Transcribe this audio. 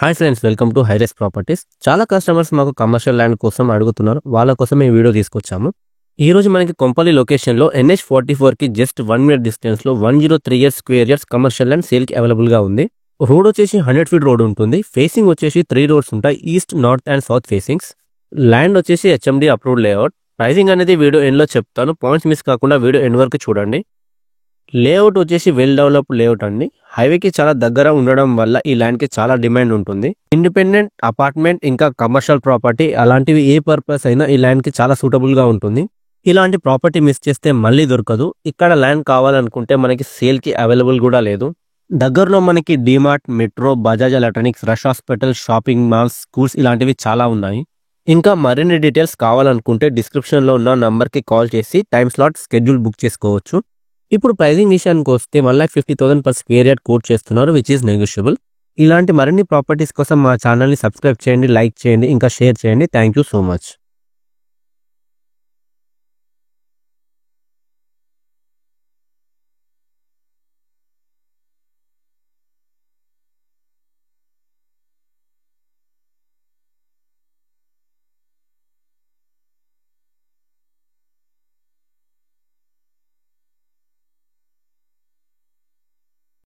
Hi friends, welcome to hi-res properties. చాలా customers మాకు commercial land కోసం అడుగుతున్నారు. వాళ్ళ కోసం ఈ వీడియో తీసుకొచ్చాము. ఈ రోజు మనకి కొంపల్లి లొకేషన్లో NH44కి జస్ట్ 1 మినిట్ డిస్టెన్స్లో 103 years square years commercial land సేల్కి అవైలబుల్గా ఉంది. రోడ్ వచ్చేసి 100 ఫీట్ రోడ్ ఉంటుంది. ఫేసింగ్ వచ్చేసి 3 రోడ్స్ ఉంటాయి, east, north and south facings. Land వచ్చేసి HMD అప్రూవ్డ్ లేఅవుట్. ప్రైసింగ్ అనేది వీడియో ఎండ్లో చెప్తాను, పాయింట్స్ మిస్ కాకుండా వీడియో ఎండ్ వరకు చూడండి. లేఅవుట్ వచ్చేసి వెల్ డెవలప్డ్ లేఅవుట్ అండి. హైవేకి చాలా దగ్గర ఉండడం వల్ల ఈ ల్యాండ్కి చాలా డిమాండ్ ఉంటుంది. ఇండిపెండెంట్ అపార్ట్మెంట్ ఇంకా కమర్షియల్ ప్రాపర్టీ అలాంటివి ఏ పర్పస్ అయినా ఈ ల్యాండ్కి చాలా సూటబుల్గా ఉంటుంది. ఇలాంటి ప్రాపర్టీ మిస్ చేస్తే మళ్ళీ దొరకదు. ఇక్కడ ల్యాండ్ కావాలనుకుంటే మనకి సేల్కి అవైలబుల్ కూడా లేదు. దగ్గరలో మనకి DMart, metro, Bajaj electronics, rush hospital, shopping malls, schools ఇలాంటివి చాలా ఉన్నాయి. ఇంకా మరిన్ని డీటెయిల్స్ కావాలనుకుంటే డిస్క్రిప్షన్లో ఉన్న నంబర్కి కాల్ చేసి టైం స్లాట్ స్కెడ్యూల్ బుక్ చేసుకోవచ్చు. ఇప్పుడు ప్రైజింగ్ విషయానికి వస్తే 1,50,000 per స్క్వేర్ యార్డ్ కోట్ చేస్తున్నారు, విచ్ ఈస్ నెగోషియబుల్. ఇలాంటి మరిన్ని ప్రాపర్టీస్ కోసం మా ఛానల్ని సబ్స్క్రైబ్ చేయండి, లైక్ చేయండి, ఇంకా షేర్ చేయండి. Thank you so much.